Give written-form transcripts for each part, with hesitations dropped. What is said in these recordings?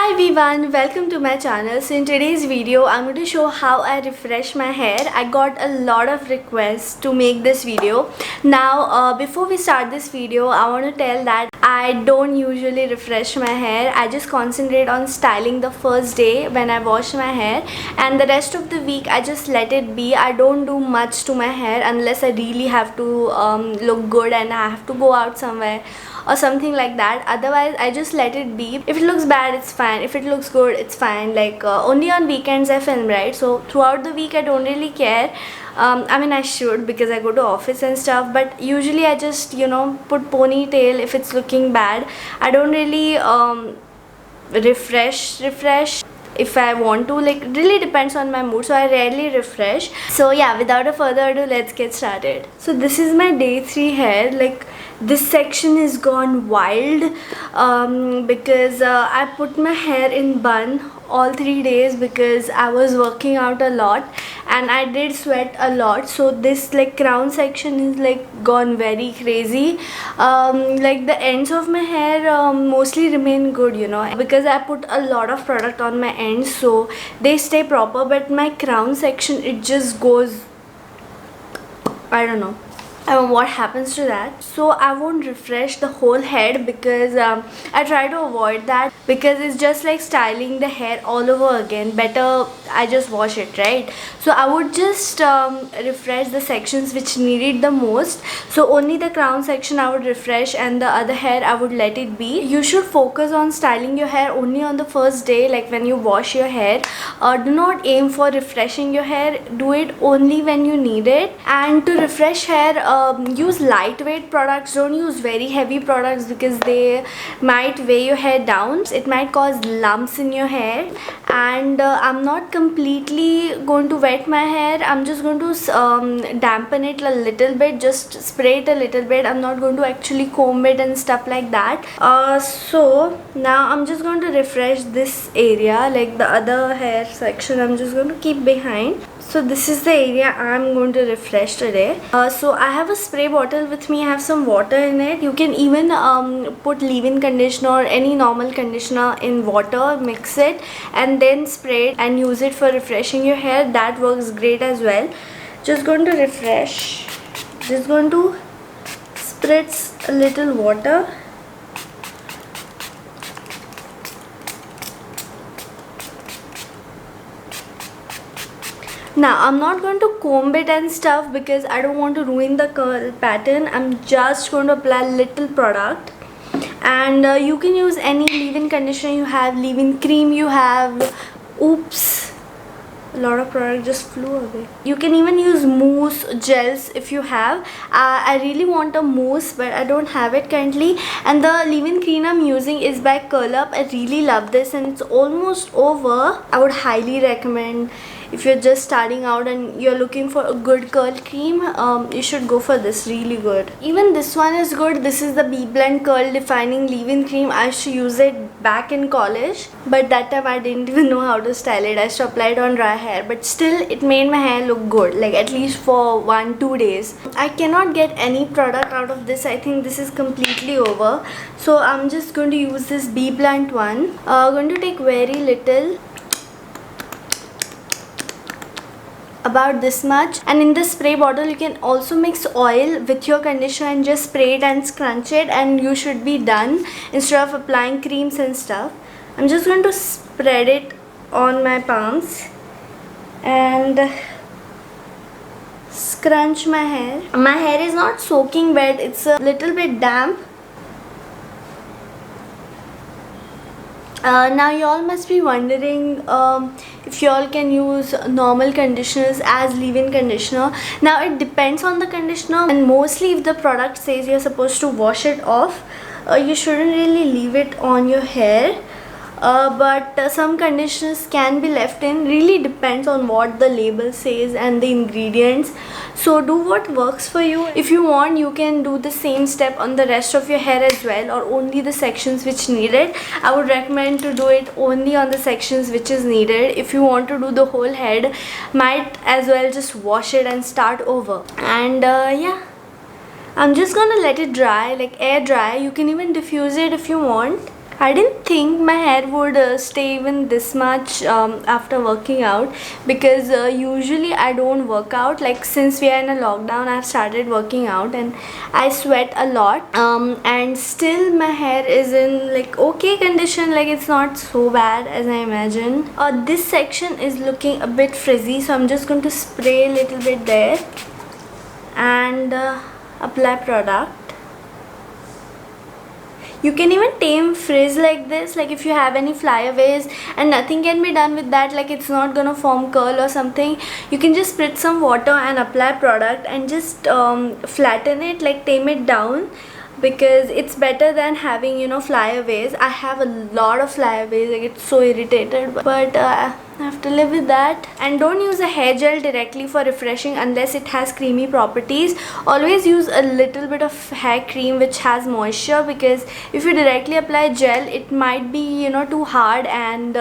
Hi everyone, welcome to my channel. So in today's video I'm going to show how I refresh my hair. I got a lot of requests to make this video. Now before we start this video, I want to tell that I don't usually refresh my hair. I just concentrate on styling the first day when I wash my hair, and the rest of the week I just let it be. I don't do much to my hair unless I really have to look good and I have to go out somewhere or something like that. Otherwise I just let it be. If it looks bad, it's fine. If it looks good, it's fine. Like only on weekends I film, right? So throughout the week I don't really care. I mean, I should, because I go to office and stuff, but usually I just, you know, put ponytail if it's looking bad. I don't really refresh if I want to. Like, it really depends on my mood, so I rarely refresh. So yeah, without a further ado, let's get started. So this is my day 3 hair. Like, this section is gone wild because I put my hair in bun all 3 days because I was working out a lot and I did sweat a lot. So this like crown section is like gone very crazy. Like the ends of my hair mostly remain good, you know, because I put a lot of product on my ends, so they stay proper. But my crown section, it just goes, I don't know what happens to that. So I won't refresh the whole head because I try to avoid that, because it's just like styling the hair all over again. Better I just wash it, right? So I would just refresh the sections which need it the most. So only the crown section I would refresh, and the other hair I would let it be. You should focus on styling your hair only on the first day, like when you wash your hair. Do not aim for refreshing your hair. Do it only when you need it. And to refresh hair, use lightweight products. Don't use very heavy products because they might weigh your hair down. It might cause lumps in your hair. And I'm not completely going to wet my hair. I'm just going to dampen it a little bit, just spray it a little bit. I'm not going to actually comb it and stuff like that. So now I'm just going to refresh this area, like the other hair section I'm just going to keep behind. So this is the area I'm going to refresh today. So I have a spray bottle with me. I have some water in it. You can even put leave-in conditioner or any normal conditioner in water, mix it and then spray it and use it for refreshing your hair. That works great as well. Just going to refresh. Just going to spritz a little water. Now I'm not going to comb it and stuff because I don't want to ruin the curl pattern. I'm just going to apply little product, and you can use any leave-in conditioner you have, leave-in cream you have. Oops, a lot of product just flew away. You can even use mousse gels if you have. I really want a mousse, but I don't have it currently. And the leave-in cream I'm using is by Curl Up. I really love this and it's almost over. I would highly recommend, if you're just starting out and you're looking for a good curl cream, you should go for this. Really good. Even this one is good. This is the BBlend Curl Defining Leave-In Cream. I used to use it back in college, but that time I didn't even know how to style it. I used to apply it on dry hair, but still it made my hair look good, like at least for 1-2 days. I cannot get any product out of this. I think this is completely over. So I'm just going to use this BBlend one. Going to take very little, about this much, and in the spray bottle you can also mix oil with your conditioner and just spray it and scrunch it, and you should be done instead of applying creams and stuff. I'm just going to spread it on my palms and scrunch my hair. My hair is not soaking wet, it's a little bit damp. Now y'all must be wondering if y'all can use normal conditioners as leave-in conditioner. Now it depends on the conditioner, and mostly if the product says you're supposed to wash it off, you shouldn't really leave it on your hair. But some conditioners can be left in. Really depends on what the label says and the ingredients. So do what works for you. If you want, you can do the same step on the rest of your hair as well, or only the sections which need it. I would recommend to do it only on the sections which is needed. If you want to do the whole head, might as well just wash it and start over. And yeah, I'm just gonna let it dry, like air dry. You can even diffuse it if you want. I didn't think my hair would stay even this much after working out, because usually I don't work out. Like, since we are in a lockdown, I've started working out and I sweat a lot, and still my hair is in like okay condition. Like, it's not so bad as I imagine. This section is looking a bit frizzy, so I'm just going to spray a little bit there and apply product. You can even tame frizz like this, like if you have any flyaways and nothing can be done with that, like it's not gonna form curl or something, you can just spritz some water and apply product and just flatten it, like tame it down, because it's better than having, you know, flyaways. I have a lot of flyaways, I get so irritated, but I have to live with that. And don't use a hair gel directly for refreshing unless it has creamy properties. Always use a little bit of hair cream which has moisture, because if you directly apply gel, it might be, you know, too hard and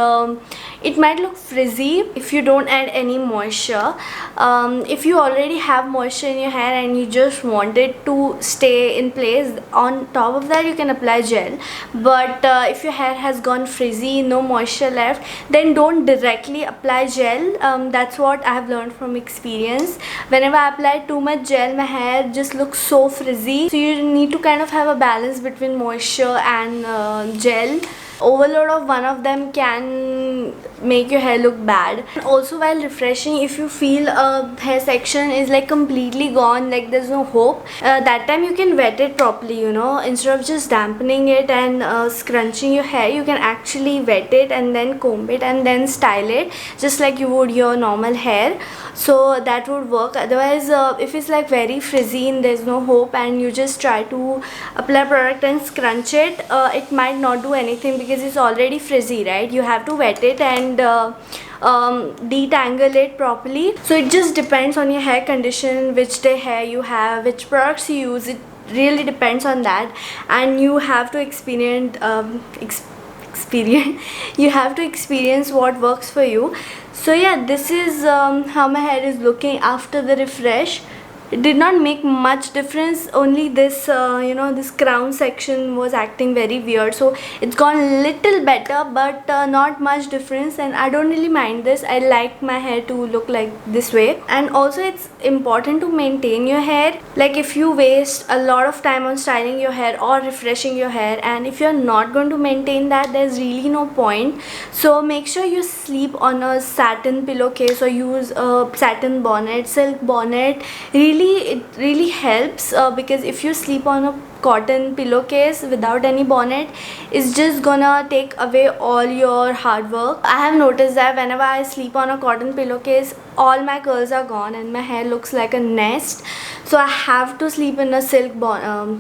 it might look frizzy if you don't add any moisture. If you already have moisture in your hair and you just want it to stay in place, on top of that you can apply gel. But if your hair has gone frizzy, no moisture left, then don't directly apply gel. That's what I have learned from experience. Whenever I apply too much gel, my hair just looks so frizzy. So you need to kind of have a balance between moisture and gel. Overload of one of them can make your hair look bad. And also, while refreshing, if you feel a hair section is like completely gone, like there's no hope, that time you can wet it properly, you know. Instead of just dampening it and scrunching your hair, you can actually wet it and then comb it and then style it just like you would your normal hair. So that would work. Otherwise, if it's like very frizzy and there's no hope and you just try to apply product and scrunch it, it might not do anything because it's already frizzy, right? You have to wet it and detangle it properly. So it just depends on your hair condition, which day hair you have, which products you use. It really depends on that, and you have to experience you have to experience what works for you. So yeah, this is how my hair is looking after the refresh. It did not make much difference, only this you know, this crown section was acting very weird, so it's gone little better, but not much difference, and I don't really mind this. I like my hair to look like this way. And also, it's important to maintain your hair. Like, if you waste a lot of time on styling your hair or refreshing your hair, and if you're not going to maintain that, there's really no point. So make sure you sleep on a satin pillowcase or use a satin bonnet, silk bonnet. It really helps, because if you sleep on a cotton pillowcase without any bonnet, it's just gonna take away all your hard work. I have noticed that whenever I sleep on a cotton pillowcase, all my curls are gone and my hair looks like a nest. So I have to sleep in a silk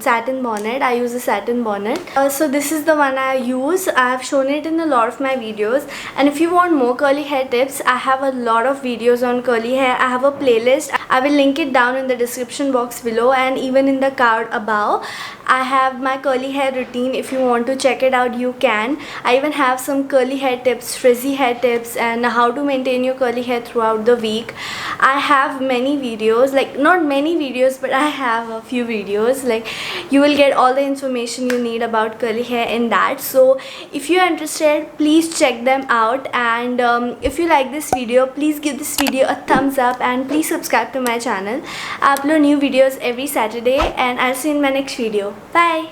satin bonnet. I use a satin bonnet. So this is the one I use. I have shown it in a lot of my videos, and if you want more curly hair tips, I have a lot of videos on curly hair. I have a playlist. I will link it down in the description box below and even in the card above. I have my curly hair routine. If you want to check it out, you can. I even have some curly hair tips, frizzy hair tips, and how to maintain your curly hair throughout the week. I have many videos, like not many videos, but I have a few videos. Like, you will get all the information you need about curly hair in that. So if you're interested, please check them out. And if you like this video, please give this video a thumbs up and please subscribe to my channel. I upload new videos every Saturday, and I'll see you in my next video. Bye.